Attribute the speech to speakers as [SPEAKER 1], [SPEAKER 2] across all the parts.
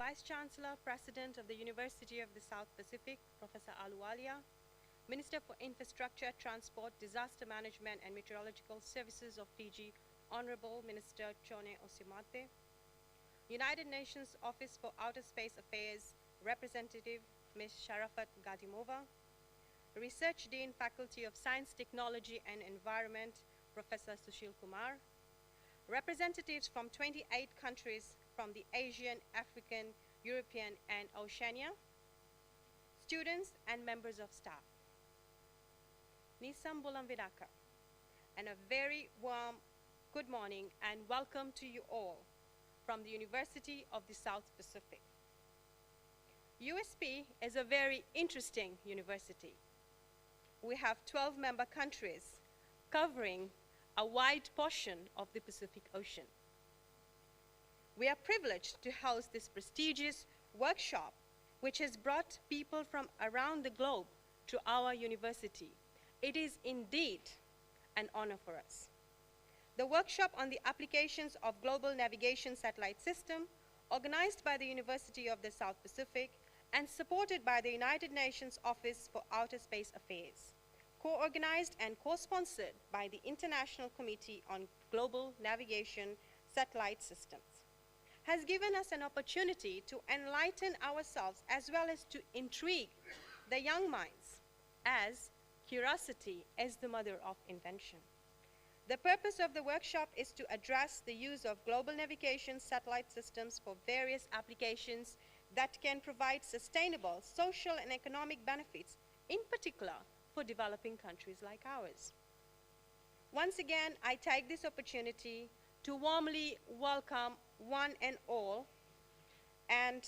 [SPEAKER 1] Vice Chancellor, President of the University of the South Pacific, Professor Ahluwalia, Minister for Infrastructure, Transport, Disaster Management and Meteorological Services of Fiji, Honorable Minister Chone Osimate, United Nations Office for Outer Space Affairs, Representative Ms. Sharafat Demova, Research Dean, Faculty of Science, Technology and Environment, Professor Sushil Kumar, representatives from 28 countries from the Asian, African, European, and Oceania, students and members of staff. Nisam Bulamvidaka, and a very warm good morning and welcome to you all from the University of the South Pacific. USP is a very interesting university. We have 12 member countries covering a wide portion of the Pacific Ocean. We are privileged to host this prestigious workshop, which has brought people from around the globe to our university. It is indeed an honor for us. The workshop on the applications of Global Navigation Satellite System, organized by the University of the South Pacific and supported by the United Nations Office for Outer Space Affairs, co-organized and co-sponsored by the International Committee on Global Navigation Satellite Systems, has given us an opportunity to enlighten ourselves as well as to intrigue the young minds, as curiosity is the mother of invention. The purpose of the workshop is to address the use of global navigation satellite systems for various applications that can provide sustainable social and economic benefits, in particular for developing countries like ours. Once again, I take this opportunity to warmly welcome one and all, and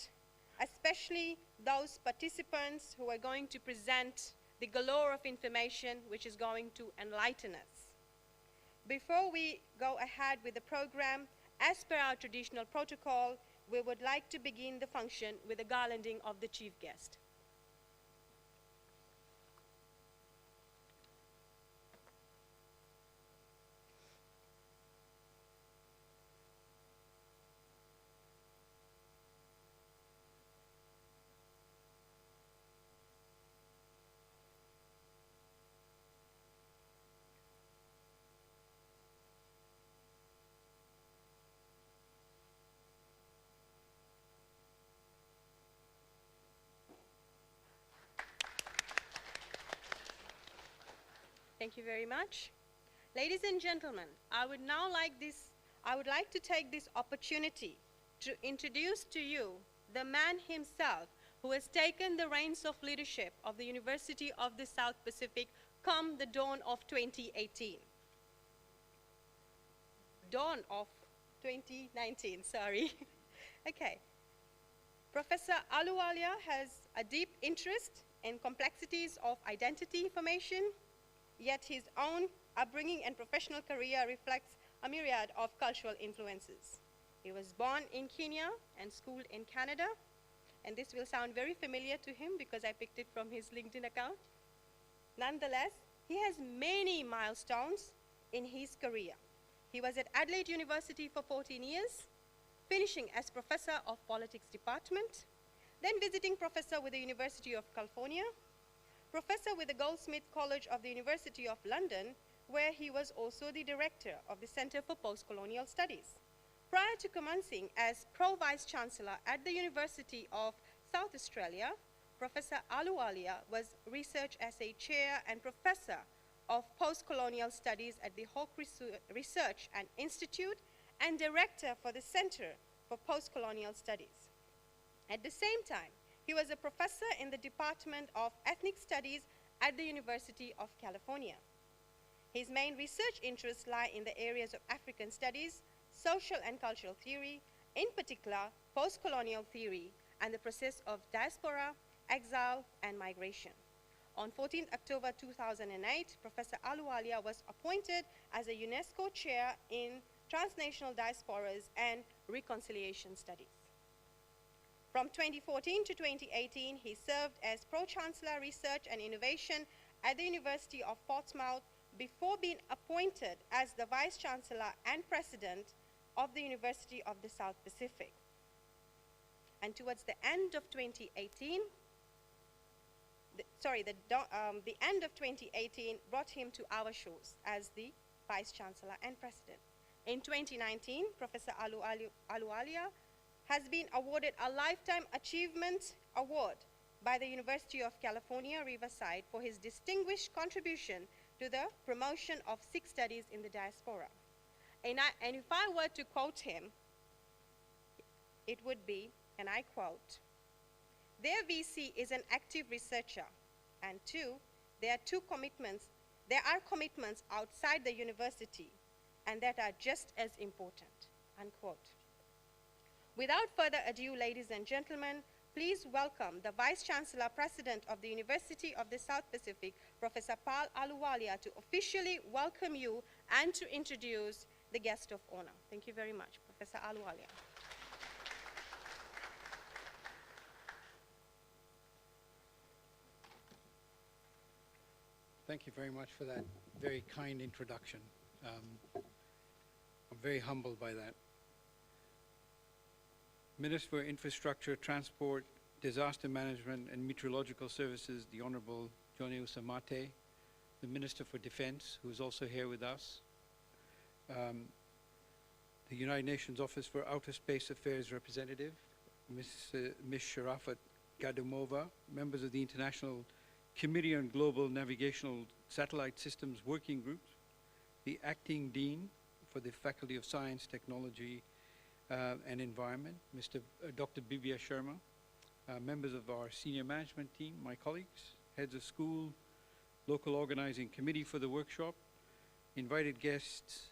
[SPEAKER 1] especially those participants who are going to present the galore of information which is going to enlighten us. Before we go ahead with the program, as per our traditional protocol, we would like to begin the function with a garlanding of the chief guest. Thank you very much. Ladies and gentlemen, I would like to take this opportunity to introduce to you the man himself who has taken the reins of leadership of the University of the South Pacific come the dawn of 2018. Dawn of 2019, sorry. Okay. Professor Ahluwalia has a deep interest in complexities of identity formation, yet his own upbringing and professional career reflects a myriad of cultural influences. He was born in Kenya and schooled in Canada, and this will sound very familiar to him because I picked it from his LinkedIn account. Nonetheless, he has many milestones in his career. He was at Adelaide University for 14 years, finishing as Professor of Politics Department, then visiting Professor with the University of California, Professor with the Goldsmith College of the University of London, where he was also the Director of the Center for Postcolonial Studies. Prior to commencing as Pro-Vice Chancellor at the University of South Australia, Professor Ahluwalia was Research Essay Chair and Professor of Postcolonial Studies at the Hawke Research and Institute and Director for the Center for Postcolonial Studies. At the same time, he was a professor in the Department of Ethnic Studies at the University of California. His main research interests lie in the areas of African studies, social and cultural theory, in particular post-colonial theory, and the process of diaspora, exile, and migration. On 14 October 2008, Professor Ahluwalia was appointed as a UNESCO Chair in Transnational Diasporas and Reconciliation Studies. From 2014 to 2018, he served as Pro-Chancellor Research and Innovation at the University of Portsmouth before being appointed as the Vice Chancellor and President of the University of the South Pacific. And towards the end of 2018, the end of 2018 brought him to our shores as the Vice Chancellor and President. In 2019, Professor Ahluwalia has been awarded a Lifetime Achievement Award by the University of California, Riverside for his distinguished contribution to the promotion of Sikh studies in the diaspora. And if I were to quote him, it would be, and I quote, "Their VC is an active researcher, and two, there are commitments outside the university and that are just as important," unquote. Without further ado, ladies and gentlemen, please welcome the Vice Chancellor President of the University of the South Pacific, Professor Paul Ahluwalia, to officially welcome you and to introduce the guest of honor. Thank you very much, Professor Ahluwalia.
[SPEAKER 2] Thank you very much for that very kind introduction. I'm very humbled by that. Minister for Infrastructure, Transport, Disaster Management and Meteorological Services, the Honorable Johnny Usamate, the Minister for Defense, who is also here with us, the United Nations Office for Outer Space Affairs Representative, Ms. Sharafat Demova, members of the International Committee on Global Navigational Satellite Systems Working Group, the Acting Dean for the Faculty of Science, Technology and Environment, Dr. Bibya Sharma, members of our senior management team, my colleagues, heads of school, local organizing committee for the workshop, invited guests,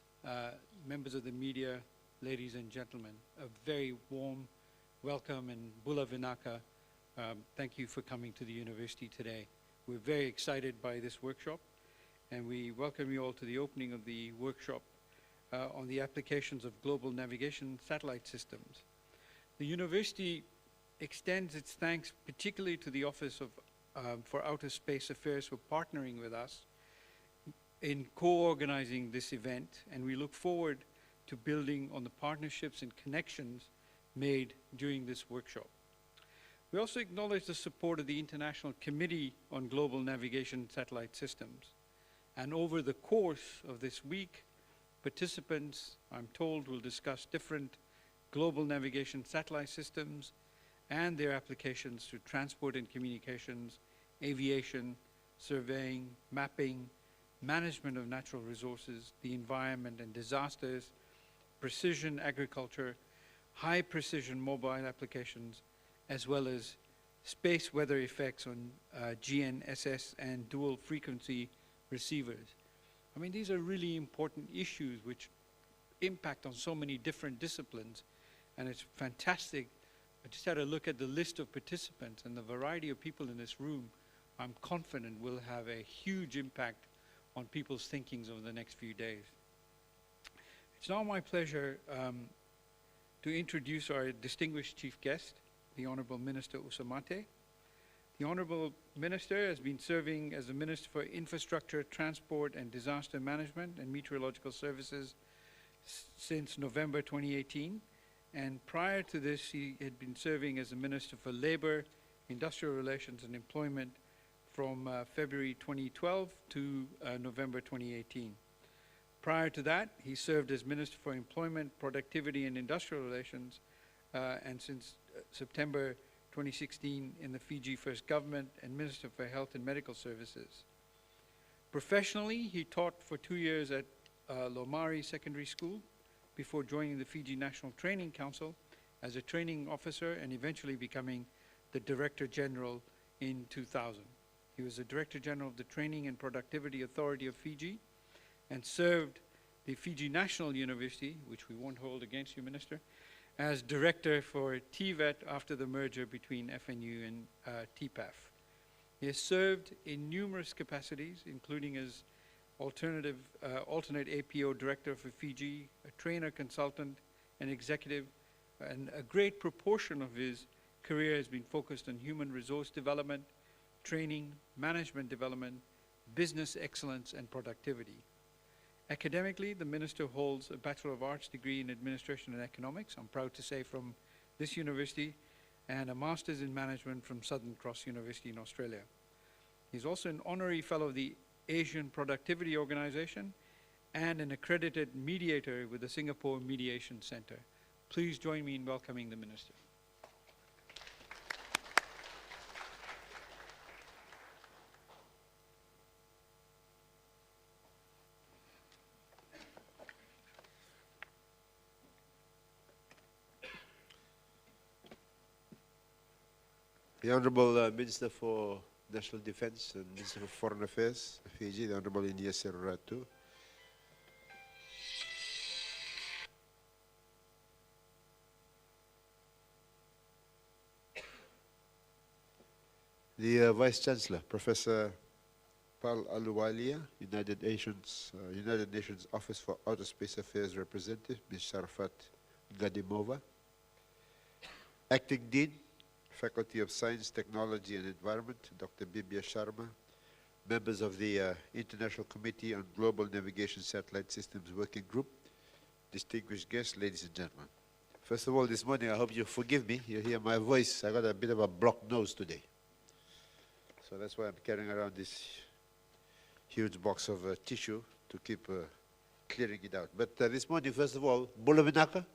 [SPEAKER 2] members of the media, ladies and gentlemen, a very warm welcome and Bula Vinaka. Thank you for coming to the university today. We're very excited by this workshop, and we welcome you all to the opening of the workshop on the applications of global navigation satellite systems. The university extends its thanks particularly to the Office of for Outer Space Affairs for partnering with us in co-organizing this event, and we look forward to building on the partnerships and connections made during this workshop. We also acknowledge the support of the International Committee on Global Navigation Satellite Systems. And over the course of this week, participants, I'm told, will discuss different global navigation satellite systems and their applications to transport and communications, aviation, surveying, mapping, management of natural resources, the environment and disasters, precision agriculture, high precision mobile applications, as well as space weather effects on GNSS and dual frequency receivers. I mean, these are really important issues which impact on so many different disciplines, and it's fantastic. I just had a look at the list of participants and the variety of people in this room. I'm confident will have a huge impact on people's thinkings over the next few days. It's now my pleasure to introduce our distinguished chief guest, the Honorable Minister Usamate. The Honorable Minister has been serving as the Minister for Infrastructure, Transport and Disaster Management and Meteorological Services since November 2018. And prior to this, he had been serving as the Minister for Labor, Industrial Relations and Employment from February 2012 to November 2018. Prior to that, he served as Minister for Employment, Productivity and Industrial Relations, and since September 2016 in the Fiji First Government and Minister for Health and Medical Services. Professionally, he taught for 2 years at Lomari Secondary School before joining the Fiji National Training Council as a training officer and eventually becoming the Director General in 2000. He was the Director General of the Training and Productivity Authority of Fiji and served the Fiji National University, which we won't hold against you, Minister, as Director for TVET after the merger between FNU and TPAF. He has served in numerous capacities, including as alternate APO Director for Fiji, a trainer, consultant, and executive, and a great proportion of his career has been focused on human resource development, training, management development, business excellence, and productivity. Academically, the Minister holds a Bachelor of Arts degree in Administration and Economics, I'm proud to say, from this university, and a Master's in Management from Southern Cross University in Australia. He's also an honorary fellow of the Asian Productivity Organization and an accredited mediator with the Singapore Mediation Center. Please join me in welcoming the Minister.
[SPEAKER 3] The Honourable Minister for National Defence and Minister for Foreign Affairs, Fiji, the Honourable I.T.S. The Vice Chancellor, Professor Pal Aluwalia, United Nations Office for Outer Space Affairs Representative, Ms. Sharafat Demova, Acting Dean, Faculty of Science, Technology and Environment, Dr. Bibya Sharma, members of the International Committee on Global Navigation Satellite Systems Working Group, distinguished guests, ladies and gentlemen. First of all, this morning, I hope you forgive me. You hear my voice. I got a bit of a blocked nose today. So that's why I'm carrying around this huge box of tissue to keep clearing it out. But this morning, first of all, Bulavinaka,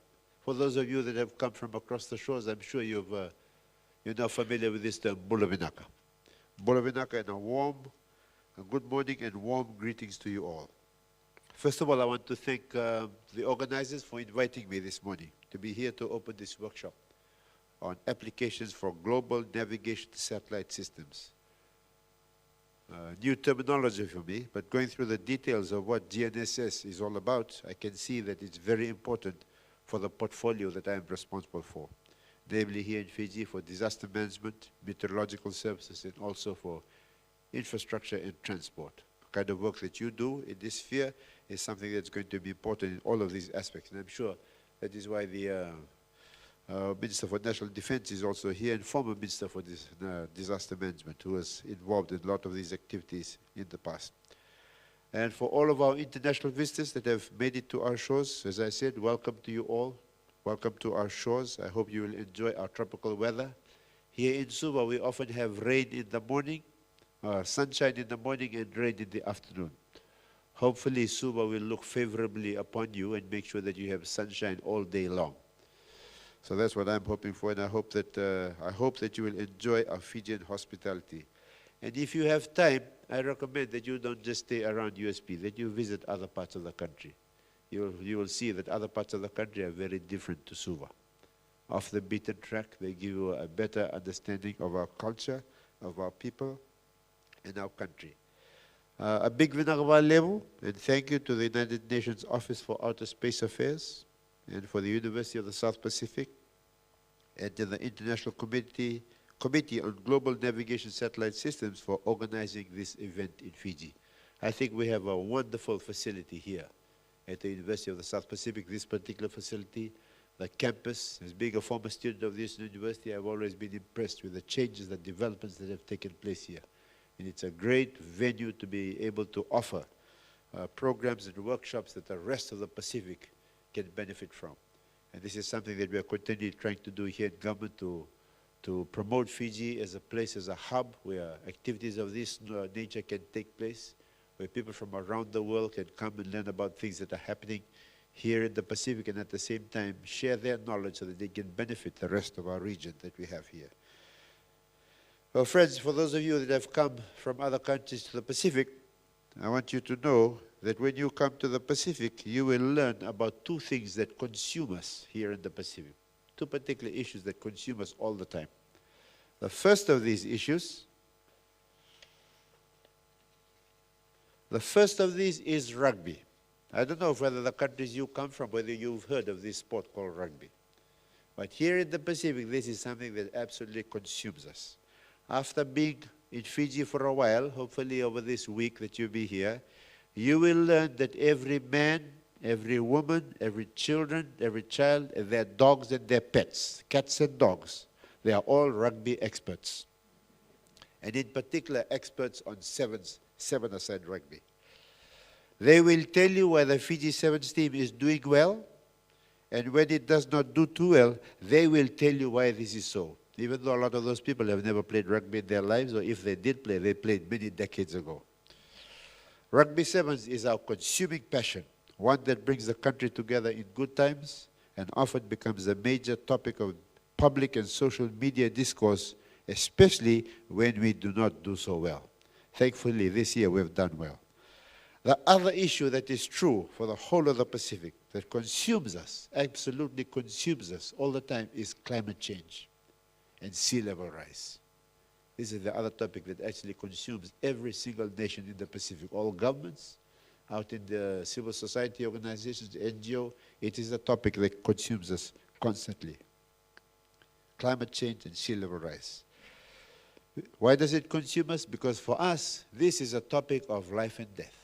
[SPEAKER 3] for those of you that have come from across the shores, I'm sure you're now familiar with this term, Bulavinaka. Bulavinaka, and a good morning and warm greetings to you all. First of all, I want to thank the organizers for inviting me this morning to be here to open this workshop on applications for global navigation satellite systems. New terminology for me, but going through the details of what GNSS is all about, I can see that it's very important for the portfolio that I am responsible for, namely here in Fiji for disaster management, meteorological services, and also for infrastructure and transport. The kind of work that you do in this sphere is something that's going to be important in all of these aspects, and I'm sure that is why the Minister for National Defense is also here, and former Minister for Disaster Management, who was involved in a lot of these activities in the past. And for all of our international visitors that have made it to our shores, as I said, welcome to you all. Welcome to our shores. I hope you will enjoy our tropical weather. Here in Suva, we often have rain in the morning, sunshine in the morning, and rain in the afternoon. Hopefully, Suva will look favorably upon you and make sure that you have sunshine all day long. So that's what I'm hoping for, and I hope that you will enjoy our Fijian hospitality. And if you have time, I recommend that you don't just stay around USP, that you visit other parts of the country. You will see that other parts of the country are very different to Suva. Off the beaten track, they give you a better understanding of our culture, of our people, and our country. A big vinagwa level, and thank you to the United Nations Office for Outer Space Affairs, and for the University of the South Pacific, and to the International Committee on Global Navigation Satellite Systems for organizing this event in Fiji. I think we have a wonderful facility here at the University of the South Pacific, this particular facility, the campus. As being a former student of this university, I've always been impressed with the changes, the developments that have taken place here. And it's a great venue to be able to offer programs and workshops that the rest of the Pacific can benefit from. And this is something that we are continually trying to do here in government to promote Fiji as a place, as a hub where activities of this nature can take place, where people from around the world can come and learn about things that are happening here in the Pacific, and at the same time share their knowledge so that they can benefit the rest of our region that we have here. Well, friends, for those of you that have come from other countries to the Pacific, I want you to know that when you come to the Pacific, you will learn about two things that consume us here in the Pacific. Two particular issues that consume us all the time. The first of these issues, is rugby. I don't know whether the countries you come from, whether you've heard of this sport called rugby. But here in the Pacific, this is something that absolutely consumes us. After being in Fiji for a while, hopefully over this week that you'll be here, you will learn that every man, every woman, every child, and their dogs and their pets, cats and dogs, they are all rugby experts. And in particular, experts on seven-a-side rugby. They will tell you why the Fiji Sevens team is doing well, and when it does not do too well, they will tell you why this is so. even though a lot of those people have never played rugby in their lives, or if they did play, they played many decades ago. Rugby sevens is our consuming passion, one that brings the country together in good times and often becomes a major topic of public and social media discourse, especially when we do not do so well. Thankfully, this year we've done well. The other issue that is true for the whole of the Pacific, that consumes us, absolutely consumes us all the time, is climate change and sea level rise. This is the other topic that actually consumes every single nation in the Pacific. All governments, out in the civil society organizations, the NGO, it is a topic that consumes us constantly. Climate change and sea level rise. Why does it consume us? Because for us, this is a topic of life and death.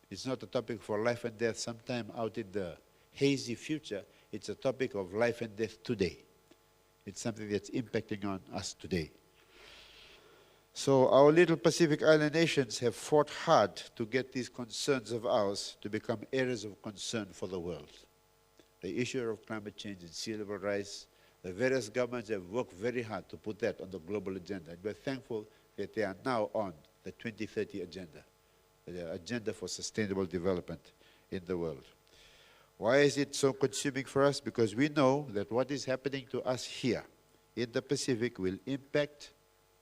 [SPEAKER 3] It's not a topic for life and death sometime out in the hazy future. It's a topic of life and death today. It's something that's impacting on us today. So our little Pacific Island nations have fought hard to get these concerns of ours to become areas of concern for the world. The issue of climate change and sea level rise, the various governments have worked very hard to put that on the global agenda. And we're thankful that they are now on the 2030 agenda, the agenda for sustainable development in the world. Why is it so consuming for us? Because we know that what is happening to us here in the Pacific will impact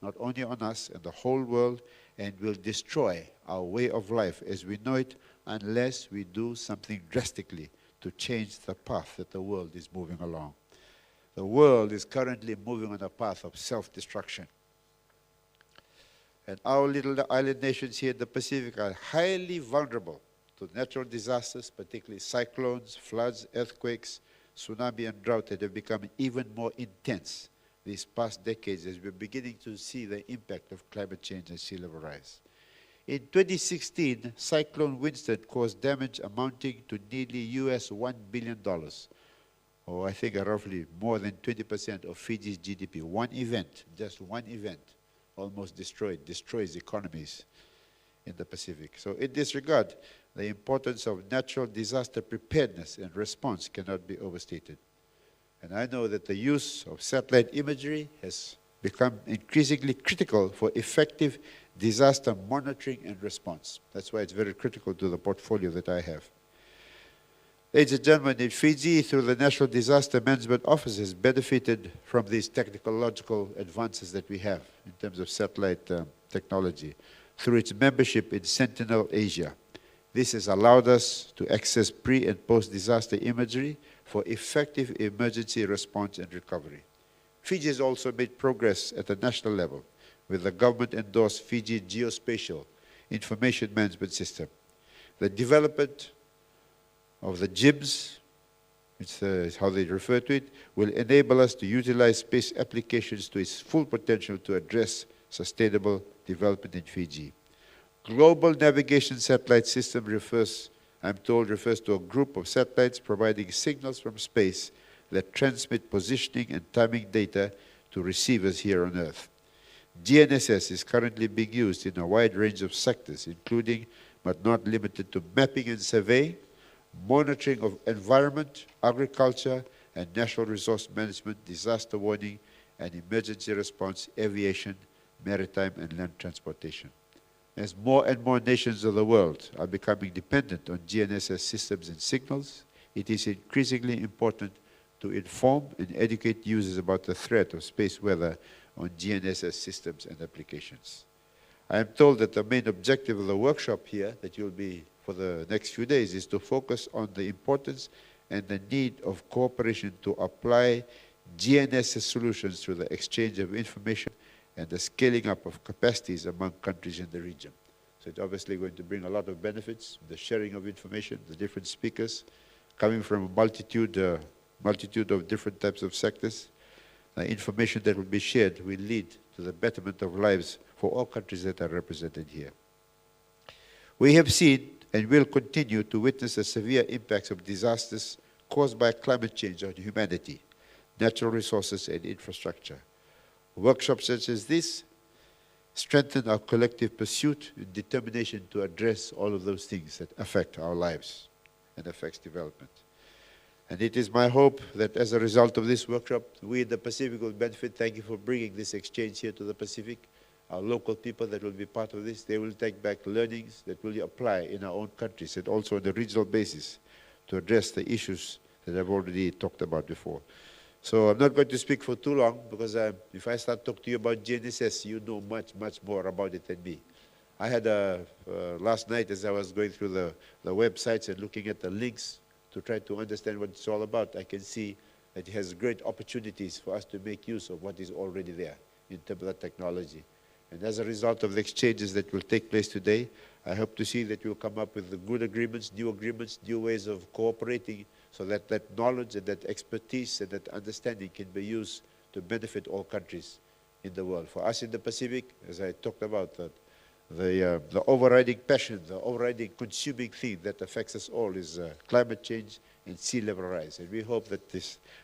[SPEAKER 3] not only on us and the whole world, and will destroy our way of life as we know it unless we do something drastically to change the path that the world is moving along. The world is currently moving on a path of self-destruction. And our little island nations here in the Pacific are highly vulnerable to natural disasters, particularly cyclones, floods, earthquakes, tsunami, and drought that have become even more intense these past decades as we're beginning to see the impact of climate change and sea level rise. In 2016, Cyclone Winston caused damage amounting to nearly US $1 billion, or I think roughly more than 20% of Fiji's GDP. One event, just one event, almost destroys economies in the Pacific. So in this regard, the importance of natural disaster preparedness and response cannot be overstated. And I know that the use of satellite imagery has become increasingly critical for effective disaster monitoring and response. That's why it's very critical to the portfolio that I have. Ladies and gentlemen, in Fiji, through the National Disaster Management Office, has benefited from these technological advances that we have in terms of satellite technology through its membership in Sentinel Asia. This has allowed us to access pre- and post-disaster imagery for effective emergency response and recovery. Fiji has also made progress at the national level with the government-endorsed Fiji Geospatial Information Management System. The development of the GIMS, it's how they refer to it, will enable us to utilize space applications to its full potential to address sustainable development in Fiji. Global Navigation Satellite System I'm told refers to a group of satellites providing signals from space that transmit positioning and timing data to receivers here on Earth. GNSS is currently being used in a wide range of sectors, including, but not limited to, mapping and survey, monitoring of environment, agriculture, and natural resource management, disaster warning, and emergency response, aviation, maritime, and land transportation. As more and more nations of the world are becoming dependent on GNSS systems and signals, it is increasingly important to inform and educate users about the threat of space weather on GNSS systems and applications. I am told that the main objective of the workshop here, that you'll be for the next few days, is to focus on the importance and the need of cooperation to apply GNSS solutions through the exchange of information and the scaling up of capacities among countries in the region. So it's obviously going to bring a lot of benefits, the sharing of information, the different speakers, coming from a multitude of different types of sectors. The information that will be shared will lead to the betterment of lives for all countries that are represented here. We have seen and will continue to witness the severe impacts of disasters caused by climate change on humanity, natural resources, and infrastructure. Workshops such as this strengthen our collective pursuit and determination to address all of those things that affect our lives and affects development. And it is my hope that as a result of this workshop, we in the Pacific will benefit. Thank you for bringing this exchange here to the Pacific. Our local people that will be part of this, they will take back learnings that will apply in our own countries and also on a regional basis to address the issues that I've already talked about before. So I'm not going to speak for too long because if I start talking to you about GNSS, you know much, much more about it than me. I had last night as I was going through the websites and looking at the links to try to understand what it's all about, I can see that it has great opportunities for us to make use of what is already there in terms of the technology. And as a result of the exchanges that will take place today, I hope to see that we'll come up with the good agreements, new ways of cooperating, so that that knowledge and that expertise and that understanding can be used to benefit all countries in the world. For us in the Pacific, as I talked about, the overriding passion, the overriding consuming thing that affects us all is climate change and sea level rise. And we hope that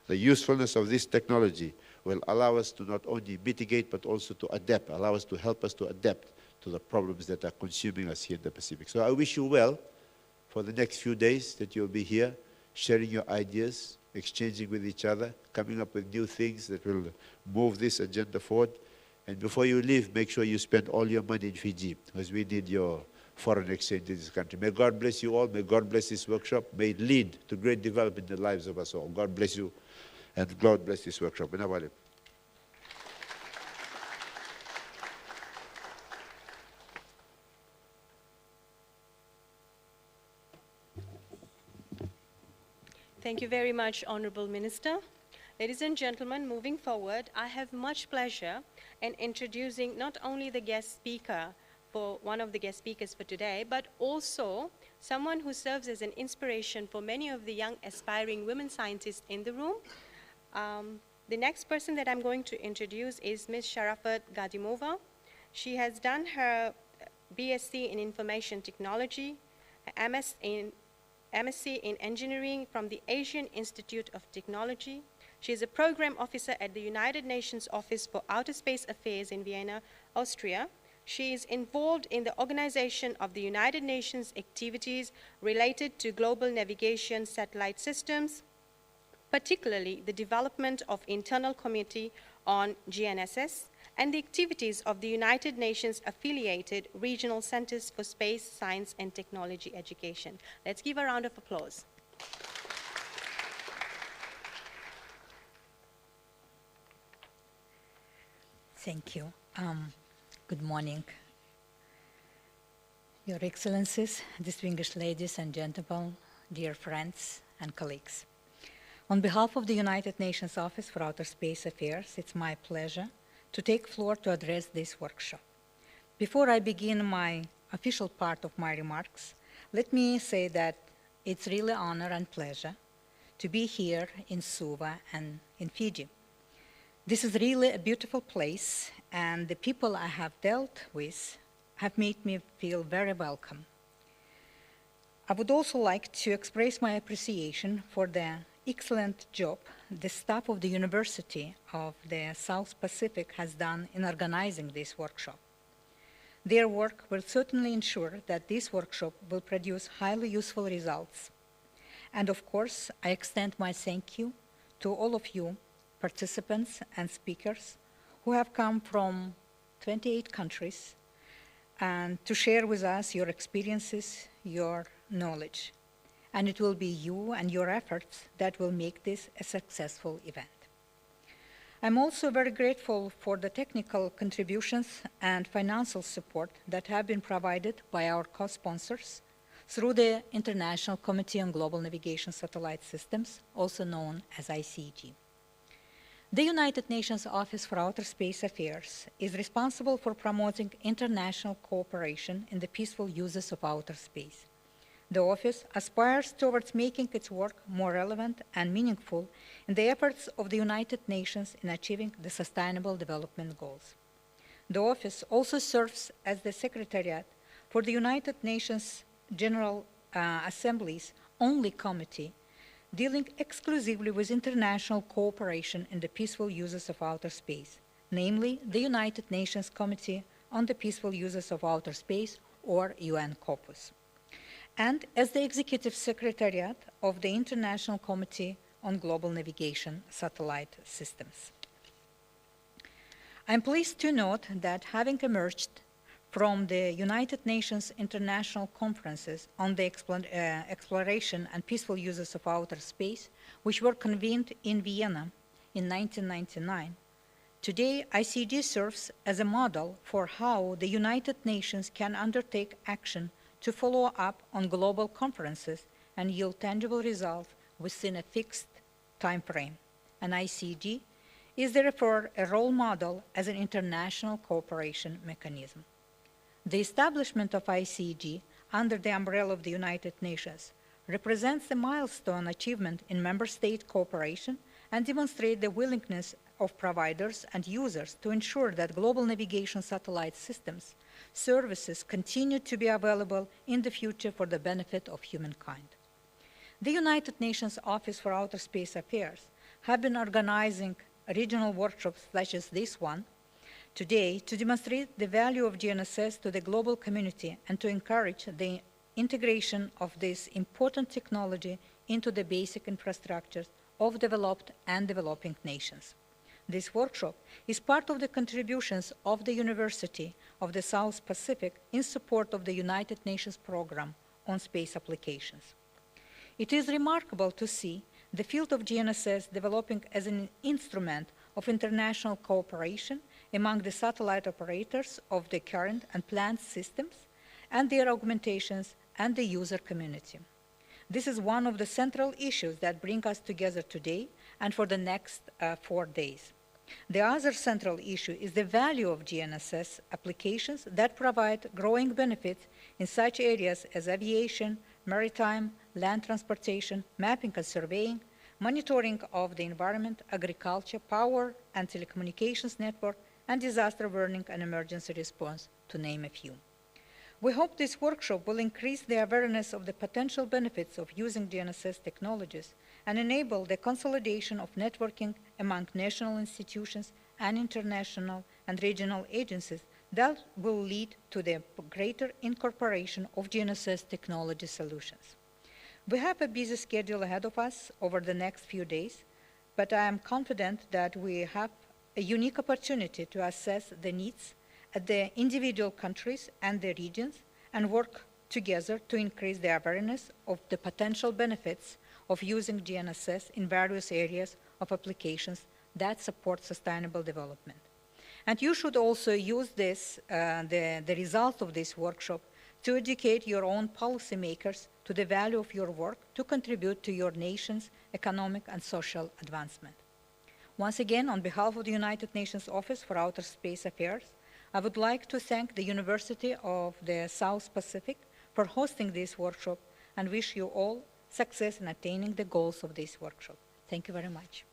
[SPEAKER 3] the usefulness of this technology will allow us to not only mitigate but also to adapt, allow us to help us to adapt to the problems that are consuming us here in the Pacific. So I wish you well for the next few days that you'll be here, sharing your ideas, exchanging with each other, coming up with new things that will move this agenda forward. And before you leave, make sure you spend all your money in Fiji, because we need your foreign exchange in this country. May God bless you all. May God bless this workshop. May it lead to great development in the lives of us all. God bless you, and God bless this workshop.
[SPEAKER 1] Thank you very much, Honorable Minister. Ladies and gentlemen, moving forward, I have much pleasure in introducing not only the guest speaker for one of the guest speakers for today, but also someone who serves as an inspiration for many of the young aspiring women scientists in the room. The next person that I'm going to introduce is Ms. Sharafat Demova. She has done her BSc in Information Technology, MSc in Engineering from the Asian Institute of Technology. She is a program officer at the United Nations Office for Outer Space Affairs in Vienna, Austria. She is involved in the organization of the United Nations activities related to global navigation satellite systems, particularly the development of internal committee on GNSS and the activities of the United Nations affiliated regional centers for space, science, and technology education. Let's give a round of applause.
[SPEAKER 4] Thank you. Good morning, Your Excellencies, distinguished ladies and gentlemen, dear friends and colleagues. On behalf of the United Nations Office for Outer Space Affairs, it's my pleasure to take floor to address this workshop. Before I begin my official part of my remarks, let me say that it's really honor and pleasure to be here in Suva and in Fiji. This is really a beautiful place, and the people I have dealt with have made me feel very welcome. I would also like to express my appreciation for the excellent job the staff of the University of the South Pacific has done in organizing this workshop. Their work will certainly ensure that this workshop will produce highly useful results. And of course, I extend my thank you to all of you, participants and speakers, who have come from 28 countries, and to share with us your experiences, your knowledge. And it will be you and your efforts that will make this a successful event. I'm also very grateful for the technical contributions and financial support that have been provided by our co-sponsors through the International Committee on Global Navigation Satellite Systems, also known as ICG. The United Nations Office for Outer Space Affairs is responsible for promoting international cooperation in the peaceful uses of outer space. The office aspires towards making its work more relevant and meaningful in the efforts of the United Nations in achieving the Sustainable Development Goals. The office also serves as the Secretariat for the United Nations General Assembly's only committee dealing exclusively with international cooperation in the peaceful uses of outer space, namely the United Nations Committee on the Peaceful Uses of Outer Space, or UNCOPUS. and as the Executive Secretariat of the International Committee on Global Navigation Satellite Systems. I'm pleased to note that having emerged from the United Nations International Conferences on the Exploration and Peaceful Uses of Outer Space, which were convened in Vienna in 1999, today ICG serves as a model for how the United Nations can undertake action to follow up on global conferences and yield tangible results within a fixed time frame. And ICG is therefore a role model as an international cooperation mechanism. The establishment of ICG under the umbrella of the United Nations represents a milestone achievement in member state cooperation and demonstrates the willingness of providers and users to ensure that global navigation satellite systems services continue to be available in the future for the benefit of humankind. The United Nations Office for Outer Space Affairs have been organizing regional workshops such as this one today to demonstrate the value of GNSS to the global community and to encourage the integration of this important technology into the basic infrastructures of developed and developing nations. This workshop is part of the contributions of the University of the South Pacific in support of the United Nations Program on Space Applications. It is remarkable to see the field of GNSS developing as an instrument of international cooperation among the satellite operators of the current and planned systems and their augmentations and the user community. This is one of the central issues that bring us together today and for the next 4 days. The other central issue is the value of GNSS applications that provide growing benefits in such areas as aviation, maritime, land transportation, mapping and surveying, monitoring of the environment, agriculture, power and telecommunications network, and disaster warning and emergency response, to name a few. We hope this workshop will increase the awareness of the potential benefits of using GNSS technologies and enable the consolidation of networking among national institutions and international and regional agencies that will lead to the greater incorporation of GNSS technology solutions. We have a busy schedule ahead of us over the next few days, but I am confident that we have a unique opportunity to assess the needs at the individual countries and the regions and work together to increase the awareness of the potential benefits of using GNSS in various areas of applications that support sustainable development. And you should also use this, the results of this workshop to educate your own policymakers to the value of your work to contribute to your nation's economic and social advancement. Once again, on behalf of the United Nations Office for Outer Space Affairs, I would like to thank the University of the South Pacific for hosting this workshop and wish you all success in attaining the goals of this workshop. Thank you very much.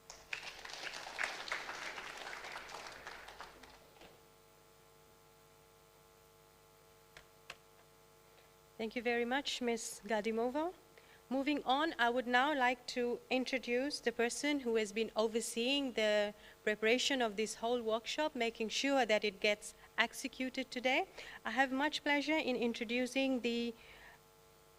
[SPEAKER 1] Thank you very much, Ms. Gadimova. Moving on, I would now like to introduce the person who has been overseeing the preparation of this whole workshop, making sure that it gets executed today. I have much pleasure in introducing the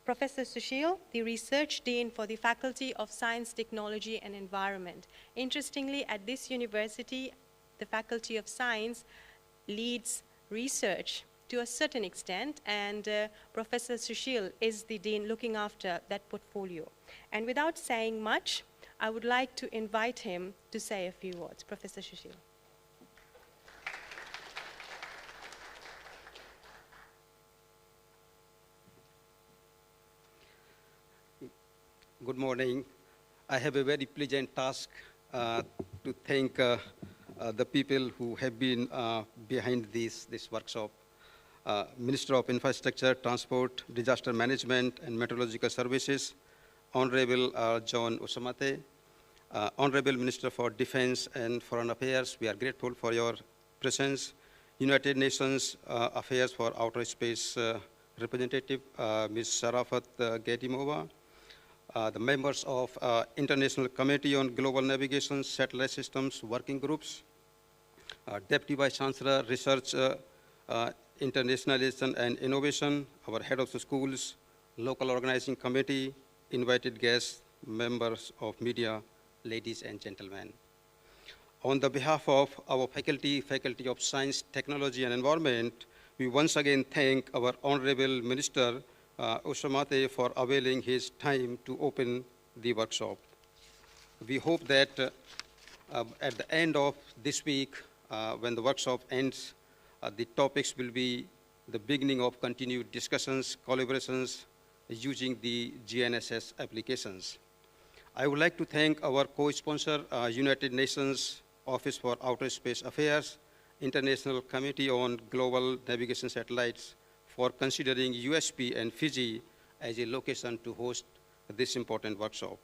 [SPEAKER 1] Professor Sushil, the Research Dean for the Faculty of Science, Technology and Environment. Interestingly, at this university, the Faculty of Science leads research to a certain extent, and Professor Sushil is the dean looking after that portfolio. And without saying much, I would like to invite him to say a few words. Professor Sushil.
[SPEAKER 5] Good morning. I have a very pleasant task to thank the people who have been behind this workshop. Minister of Infrastructure, Transport, Disaster Management and Meteorological Services, Honorable John Usamate, Honorable Minister for Defense and Foreign Affairs, we are grateful for your presence. United Nations Affairs for Outer Space Representative, Ms. Sharafat Demova, the members of International Committee on Global Navigation Satellite Systems Working Groups, Deputy Vice Chancellor, Research, Internationalization and Innovation, our head of the schools, local organizing committee, invited guests, members of media, ladies and gentlemen. On the behalf of our Faculty of Science, Technology and Environment, we once again thank our Honorable Minister Ushamate for availing his time to open the workshop. We hope that at the end of this week, when the workshop ends, the topics will be the beginning of continued discussions, collaborations using the GNSS applications. I would like to thank our co-sponsor, United Nations Office for Outer Space Affairs, International Committee on Global Navigation Satellites, for considering USP and Fiji as a location to host this important workshop.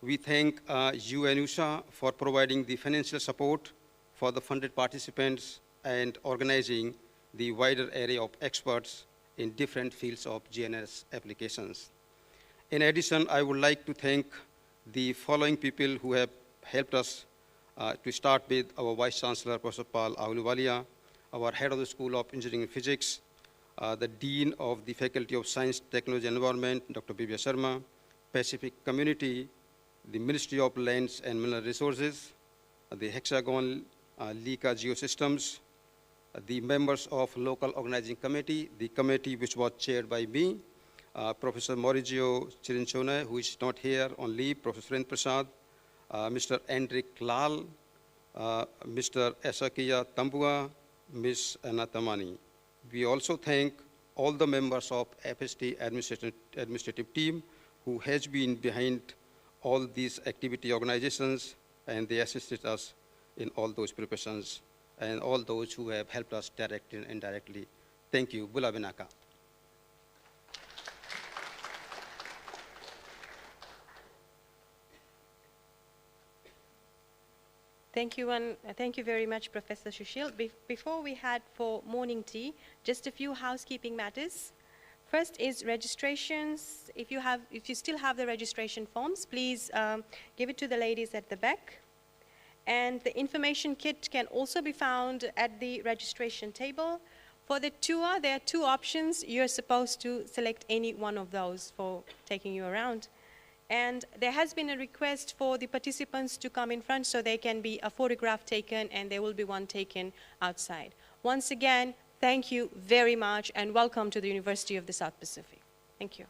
[SPEAKER 5] We thank UNUSA for providing the financial support for the funded participants and organizing the wider array of experts in different fields of GNSS applications. In addition, I would like to thank the following people who have helped us to start with: our Vice Chancellor, Professor Paul Ahluwalia, our Head of the School of Engineering and Physics, the Dean of the Faculty of Science, Technology and Environment, Dr. Bibya Sharma, Pacific Community, the Ministry of Lands and Mineral Resources, the Hexagon Lika Geosystems, the members of Local Organizing Committee, the committee which was chaired by me, Professor Maurizio Cirinchone, who is not here on leave, Professor Surendra Prasad, Mr. Endrick Lal, Mr. Esakia Tambua, Ms. Anna Tamani. We also thank all the members of FST administrative team who has been behind all these activity organizations, and they assisted us in all those preparations, and all those who have helped us directly and indirectly. Thank you. Bula Binaka.
[SPEAKER 1] Thank you, and thank you very much, Professor Sushil. Before we head for morning tea, just a few housekeeping matters. First is registrations. If you still have the registration forms, please give it to the ladies at the back. And the information kit can also be found at the registration table. For the tour, there are two options. You're supposed to select any one of those for taking you around. And there has been a request for the participants to come in front so there can be a photograph taken, and there will be one taken outside. Once again, thank you very much and welcome to the University of the South Pacific. Thank you.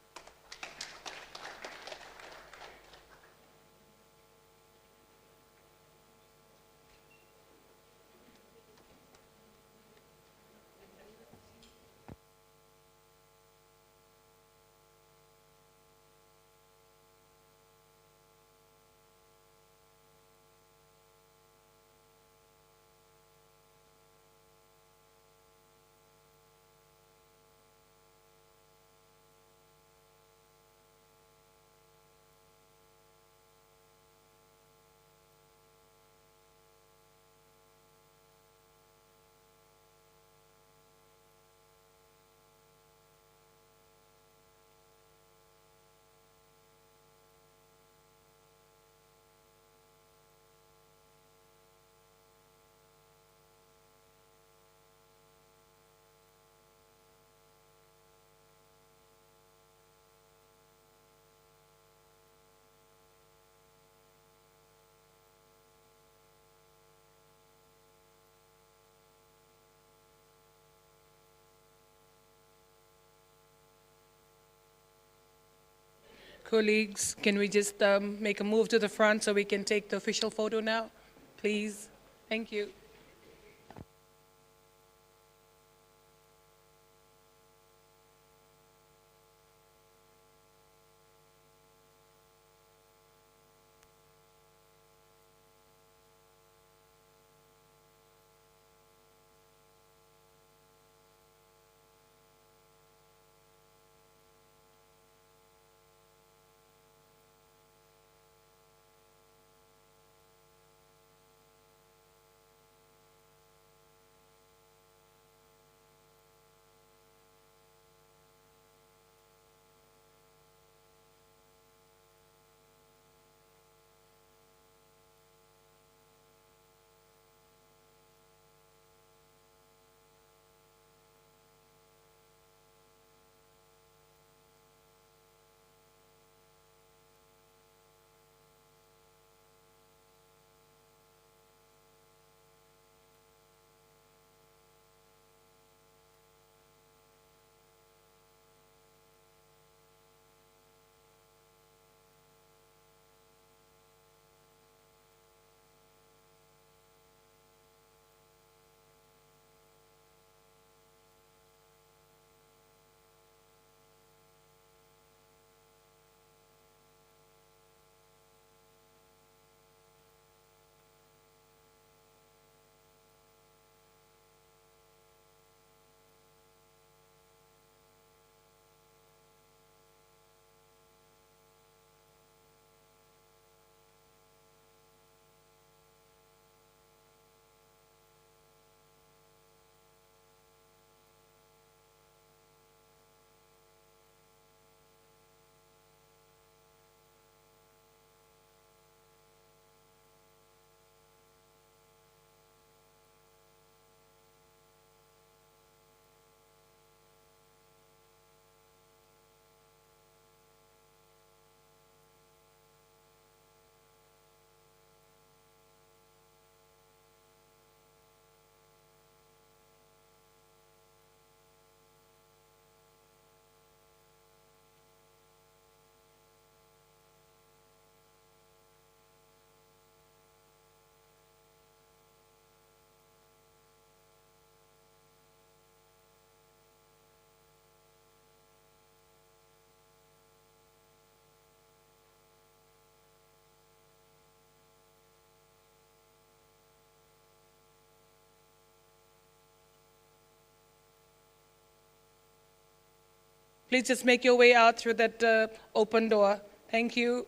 [SPEAKER 6] Colleagues, can we just make a move to the front so we can take the official photo now, please? Thank you. Please just make your way out through that open door. Thank you.